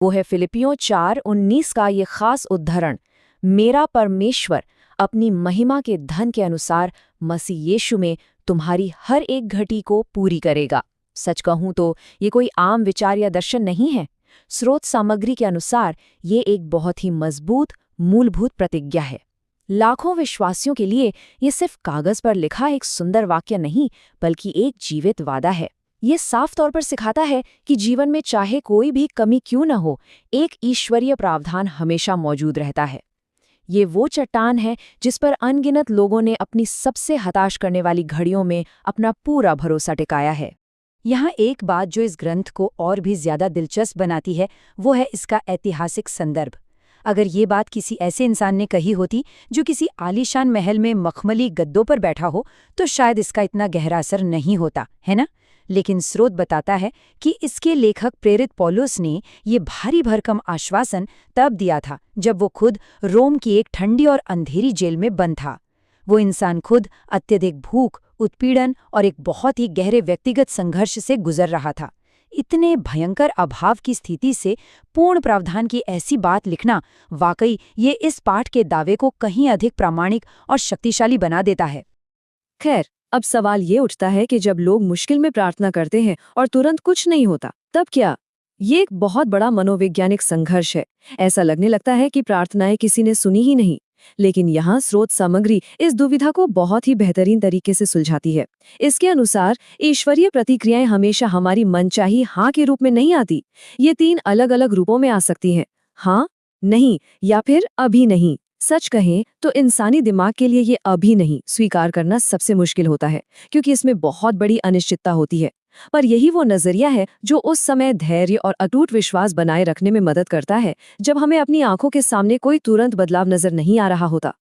वो है फिलिपियों 4:19 का ये खास उद्धरण। मेरा परमेश्वर अपनी महिमा के धन के अनुसार मसीह यीशु में तुम्हारी हर एक घटी को पूरी करेगा। सच कहूं तो ये कोई आम विचार या दर्शन नहीं है। स्रोत सामग्री के अनुसार ये एक बहुत ही मजबूत मूलभूत प्रतिज्ञा है। लाखों विश्वासियों के लिए ये सिर्फ कागज पर लिखा एक सुंदर वाक्य नहीं, बल्कि एक जीवित वादा है। ये साफ तौर पर सिखाता है कि जीवन में चाहे कोई भी कमी क्यों न हो, एक ईश्वरीय प्रावधान हमेशा मौजूद रहता है। ये वो चट्टान है जिस पर अनगिनत लोगों ने अपनी सबसे हताश करने वाली घड़ियों में अपना पूरा भरोसा टिकाया है। यहाँ एक बात जो इस ग्रंथ को और भी ज्यादा दिलचस्प बनाती है, वो है इसका ऐतिहासिक संदर्भ। अगर ये बात किसी ऐसे इंसान ने कही होती जो किसी आलीशान महल में मखमली गद्दों पर बैठा हो, तो शायद इसका इतना गहरा असर नहीं होता, है ना? लेकिन स्रोत बताता है कि इसके लेखक प्रेरित पौलुस ने ये भारी भरकम आश्वासन तब दिया था जब वो खुद रोम की एक ठंडी और अंधेरी जेल में बंद था। वो इंसान खुद अत्यधिक भूख, उत्पीड़न और एक बहुत ही गहरे व्यक्तिगत संघर्ष से गुजर रहा था। इतने भयंकर अभाव की स्थिति से पूर्ण प्रावधान की ऐसी बात लिखना वाकई ये इस पाठ के दावे को कहीं अधिक प्रामाणिक और शक्तिशाली बना देता है। खैर, अब सवाल ये उठता है कि जब लोग मुश्किल में प्रार्थना करते हैं और तुरंत कुछ नहीं होता, तब क्या? ये एक बहुत बड़ा मनोवैज्ञानिक संघर्ष है। ऐसा लगने लगता है कि प्रार्थनाएं किसी ने सुनी ही नहीं। लेकिन यहाँ स्रोत सामग्री इस दुविधा को बहुत ही बेहतरीन तरीके से सुलझाती है। इसके अनुसार ईश्वरीय प्रतिक्रियाएं हमेशा हमारी मनचाही हाँ के रूप में नहीं आती। ये 3 अलग अलग रूपों में आ सकती हैं: हाँ, नहीं या फिर अभी नहीं। सच कहें तो इंसानी दिमाग के लिए ये अभी नहीं स्वीकार करना सबसे मुश्किल होता है, क्योंकि इसमें बहुत बड़ी अनिश्चितता होती है। पर यही वो नजरिया है जो उस समय धैर्य और अटूट विश्वास बनाए रखने में मदद करता है, जब हमें अपनी आंखों के सामने कोई तुरंत बदलाव नजर नहीं आ रहा होता।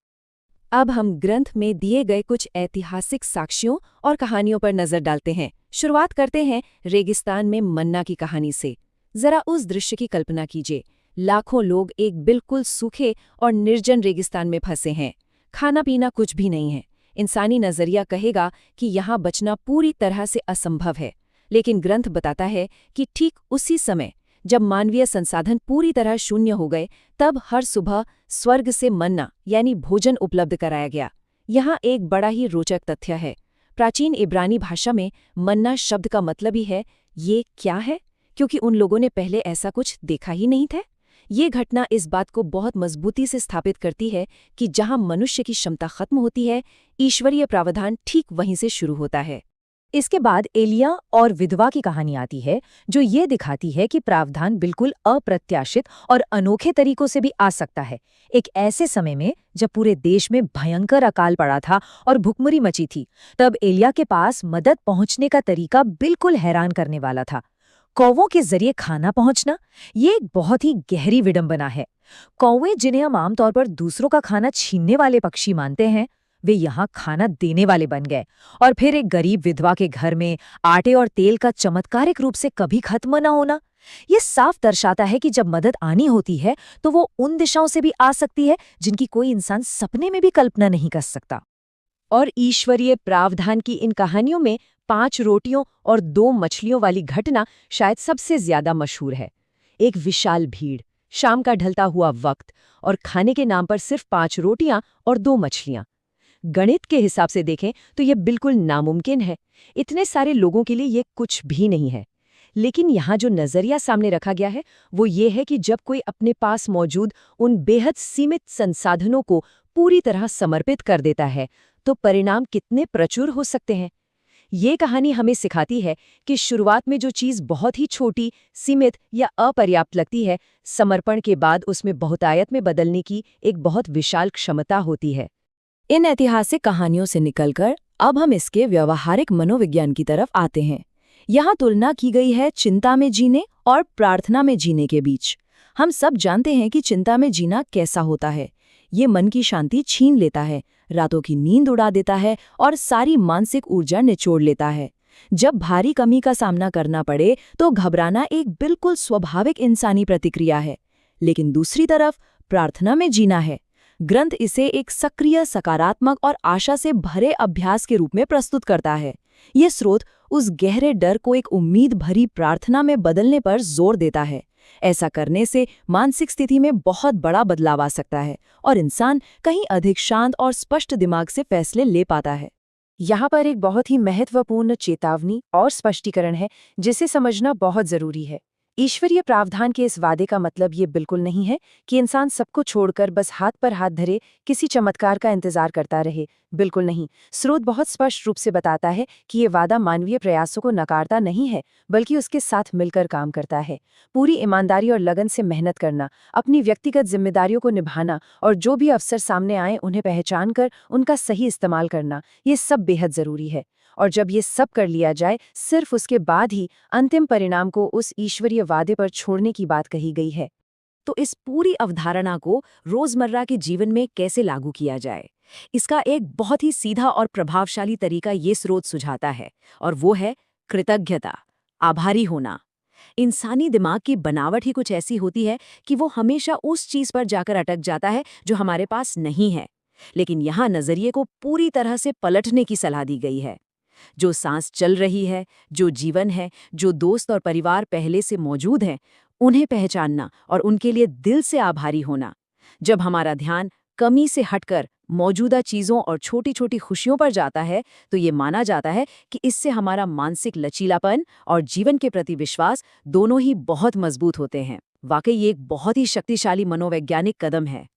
अब हम ग्रंथ में दिए गए कुछ ऐतिहासिक साक्ष्यों और कहानियों पर नजर डालते हैं। शुरुआत करते हैं रेगिस्तान में मन्ना की कहानी से। जरा उस दृश्य की कल्पना कीजिए। लाखों लोग एक बिल्कुल सूखे और निर्जन रेगिस्तान में फंसे हैं। खाना पीना कुछ भी नहीं है। इंसानी नजरिया कहेगा कि यहाँ बचना पूरी तरह से असंभव है। लेकिन ग्रंथ बताता है कि ठीक उसी समय जब मानवीय संसाधन पूरी तरह शून्य हो गए, तब हर सुबह स्वर्ग से मन्ना यानी भोजन उपलब्ध कराया गया। यहाँ एक बड़ा ही रोचक तथ्य है। प्राचीन इब्रानी भाषा में मन्ना शब्द का मतलब ही है ये क्या है, क्योंकि उन लोगों ने पहले ऐसा कुछ देखा ही नहीं था। ये घटना इस बात को बहुत मजबूती से स्थापित करती है कि जहां मनुष्य की क्षमता खत्म होती है, ईश्वरीय प्रावधान ठीक वहीं से शुरू होता है। इसके बाद एलिया और विधवा की कहानी आती है, जो ये दिखाती है कि प्रावधान बिल्कुल अप्रत्याशित और अनोखे तरीकों से भी आ सकता है। एक ऐसे समय में जब पूरे देश में भयंकर अकाल पड़ा था और भुखमरी मची थी, तब एलिया के पास मदद पहुंचने का तरीका बिल्कुल हैरान करने वाला था। कौवों के जरिए खाना पहुंचना, ये एक बहुत ही गहरी विडंबना है। कौवे, जिन्हें हम आमतौर पर दूसरों का खाना छीनने वाले पक्षी मानते हैं, वे यहाँ खाना देने वाले बन गए। और फिर एक गरीब विधवा के घर में आटे और तेल का चमत्कारिक रूप से कभी खत्म न होना। ये साफ दर्शाता है कि जब मदद आनी होती है तो वो उन दिशाओं से भी आ सकती है जिनकी कोई इंसान सपने में भी कल्पना नहीं कर सकता। और ईश्वरीय प्रावधान की इन कहानियों में 5 रोटियों और 2 मछलियों वाली घटना शायद सबसे ज्यादा मशहूर है। एक विशाल भीड़, शाम का ढलता हुआ वक्त और खाने के नाम पर सिर्फ 5 रोटियां और 2 मछलियां। गणित के हिसाब से देखें तो यह बिल्कुल नामुमकिन है। इतने सारे लोगों के लिए ये कुछ भी नहीं है। लेकिन यहाँ जो नजरिया सामने रखा गया है वो ये है कि जब कोई अपने पास मौजूद उन बेहद सीमित संसाधनों को पूरी तरह समर्पित कर देता है, तो परिणाम कितने प्रचुर हो सकते हैं। ये कहानी हमें सिखाती है कि शुरुआत में जो चीज़ बहुत ही छोटी, सीमित या अपर्याप्त लगती है, समर्पण के बाद उसमें बहुतायत में बदलने की एक बहुत विशाल क्षमता होती है। इन ऐतिहासिक कहानियों से निकलकर अब हम इसके व्यावहारिक मनोविज्ञान की तरफ आते हैं। यहाँ तुलना की गई है चिंता में जीने और प्रार्थना में जीने के बीच। हम सब जानते हैं कि चिंता में जीना कैसा होता है। ये मन की शांति छीन लेता है, रातों की नींद उड़ा देता है और सारी मानसिक ऊर्जा निचोड़ लेता है। जब भारी कमी का सामना करना पड़े तो घबराना एक बिल्कुल स्वाभाविक इंसानी प्रतिक्रिया है। लेकिन दूसरी तरफ प्रार्थना में जीना है। ग्रंथ इसे एक सक्रिय, सकारात्मक और आशा से भरे अभ्यास के रूप में प्रस्तुत करता है। ये स्रोत उस गहरे डर को एक उम्मीद भरी प्रार्थना में बदलने पर जोर देता है। ऐसा करने से मानसिक स्थिति में बहुत बड़ा बदलाव आ सकता है और इंसान कहीं अधिक शांत और स्पष्ट दिमाग से फैसले ले पाता है। यहाँ पर एक बहुत ही महत्वपूर्ण चेतावनी और स्पष्टीकरण है जिसे समझना बहुत जरूरी है। ईश्वरीय प्रावधान के इस वादे का मतलब ये बिल्कुल नहीं है कि इंसान सबको छोड़कर बस हाथ पर हाथ धरे किसी चमत्कार का इंतजार करता रहे। बिल्कुल नहीं। स्रोत बहुत स्पष्ट रूप से बताता है कि ये वादा मानवीय प्रयासों को नकारता नहीं है, बल्कि उसके साथ मिलकर काम करता है। पूरी ईमानदारी और लगन से मेहनत करना, अपनी व्यक्तिगत जिम्मेदारियों को निभाना और जो भी अवसर सामने आए उन्हें पहचान कर उनका सही इस्तेमाल करना, ये सब बेहद जरूरी है। और जब ये सब कर लिया जाए, सिर्फ उसके बाद ही अंतिम परिणाम को उस ईश्वरीय वादे पर छोड़ने की बात कही गई है। तो इस पूरी अवधारणा को रोजमर्रा के जीवन में कैसे लागू किया जाए, इसका एक बहुत ही सीधा और प्रभावशाली तरीका ये स्रोत सुझाता है, और वो है कृतज्ञता, आभारी होना। इंसानी दिमाग की बनावट ही कुछ ऐसी होती है कि वो हमेशा उस चीज पर जाकर अटक जाता है जो हमारे पास नहीं है। लेकिन यहाँ नजरिए को पूरी तरह से पलटने की सलाह दी गई है। जो सांस चल रही है, जो जीवन है, जो दोस्त और परिवार पहले से मौजूद हैं, उन्हें पहचानना और उनके लिए दिल से आभारी होना। जब हमारा ध्यान कमी से हटकर मौजूदा चीज़ों और छोटी छोटी खुशियों पर जाता है, तो ये माना जाता है कि इससे हमारा मानसिक लचीलापन और जीवन के प्रति विश्वास दोनों ही बहुत मजबूत होते हैं। वाकई ये एक बहुत ही शक्तिशाली मनोवैज्ञानिक कदम है।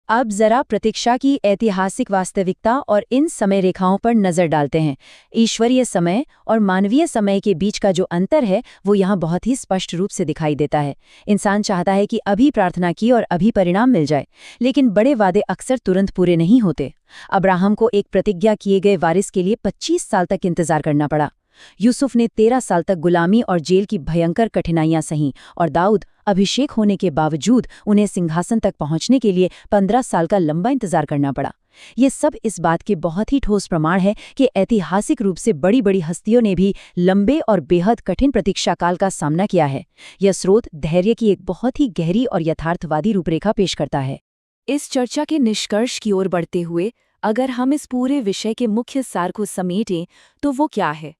अब जरा प्रतीक्षा की ऐतिहासिक वास्तविकता और इन समय रेखाओं पर नजर डालते हैं। ईश्वरीय समय और मानवीय समय के बीच का जो अंतर है वो यहाँ बहुत ही स्पष्ट रूप से दिखाई देता है। इंसान चाहता है कि अभी प्रार्थना की और अभी परिणाम मिल जाए, लेकिन बड़े वादे अक्सर तुरंत पूरे नहीं होते। अब्राहम को एक प्रतिज्ञा किए गए वारिस के लिए 25 साल तक इंतजार करना पड़ा। यूसुफ ने 13 साल तक गुलामी और जेल की भयंकर कठिनाइयां सहीं, और दाऊद अभिषेक होने के बावजूद उन्हें सिंहासन तक पहुंचने के लिए 15 साल का लंबा इंतजार करना पड़ा। ये सब इस बात के बहुत ही ठोस प्रमाण है कि ऐतिहासिक रूप से बड़ी बड़ी हस्तियों ने भी लंबे और बेहद कठिन प्रतीक्षा काल का सामना किया है। यह स्रोत धैर्य की एक बहुत ही गहरी और यथार्थवादी रूपरेखा पेश करता है। इस चर्चा के निष्कर्ष की ओर बढ़ते हुए अगर हम इस पूरे विषय के मुख्य सार को समेटें तो वो क्या है?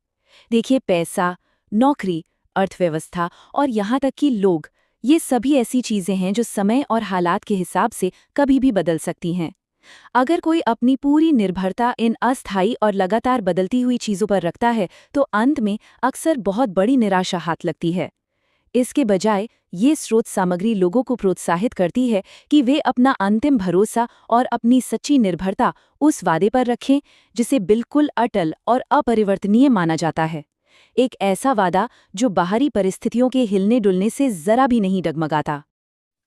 देखिए, पैसा, नौकरी, अर्थव्यवस्था और यहाँ तक कि लोग, ये सभी ऐसी चीजें हैं जो समय और हालात के हिसाब से कभी भी बदल सकती हैं। अगर कोई अपनी पूरी निर्भरता इन अस्थायी और लगातार बदलती हुई चीजों पर रखता है तो अंत में अक्सर बहुत बड़ी निराशा हाथ लगती है। इसके बजाय ये स्रोत सामग्री लोगों को प्रोत्साहित करती है कि वे अपना अंतिम भरोसा और अपनी सच्ची निर्भरता उस वादे पर रखें जिसे बिल्कुल अटल और अपरिवर्तनीय माना जाता है। एक ऐसा वादा जो बाहरी परिस्थितियों के हिलने डुलने से जरा भी नहीं डगमगाता।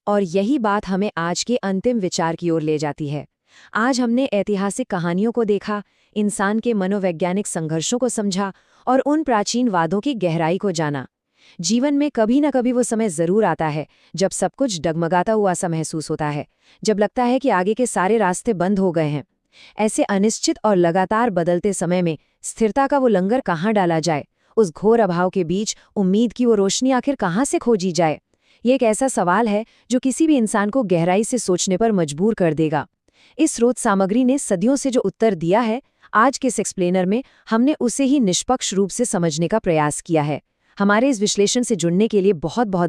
और यही बात हमें आज के अंतिम विचार की ओर ले जाती है। आज हमने ऐतिहासिक कहानियों को देखा, इंसान के मनोवैज्ञानिक संघर्षों को समझा और उन प्राचीन वादों की गहराई को जाना। जीवन में कभी न कभी वो समय जरूर आता है जब सब कुछ डगमगाता हुआ सा महसूस होता है, जब लगता है कि आगे के सारे रास्ते बंद हो गए हैं। ऐसे अनिश्चित और लगातार बदलते समय में स्थिरता का वो लंगर कहाँ डाला जाए, उस घोर अभाव के बीच उम्मीद की वो रोशनी आखिर कहाँ से खोजी जाए? ये एक ऐसा सवाल है जो किसी भी इंसान को गहराई से सोचने पर मजबूर कर देगा। इस स्रोत सामग्री ने सदियों से जो उत्तर दिया है, आज के इस एक्सप्लेनर में हमने उसे ही निष्पक्ष रूप से समझने का प्रयास किया है। हमारे इस विश्लेषण से जुड़ने के लिए बहुत बहुत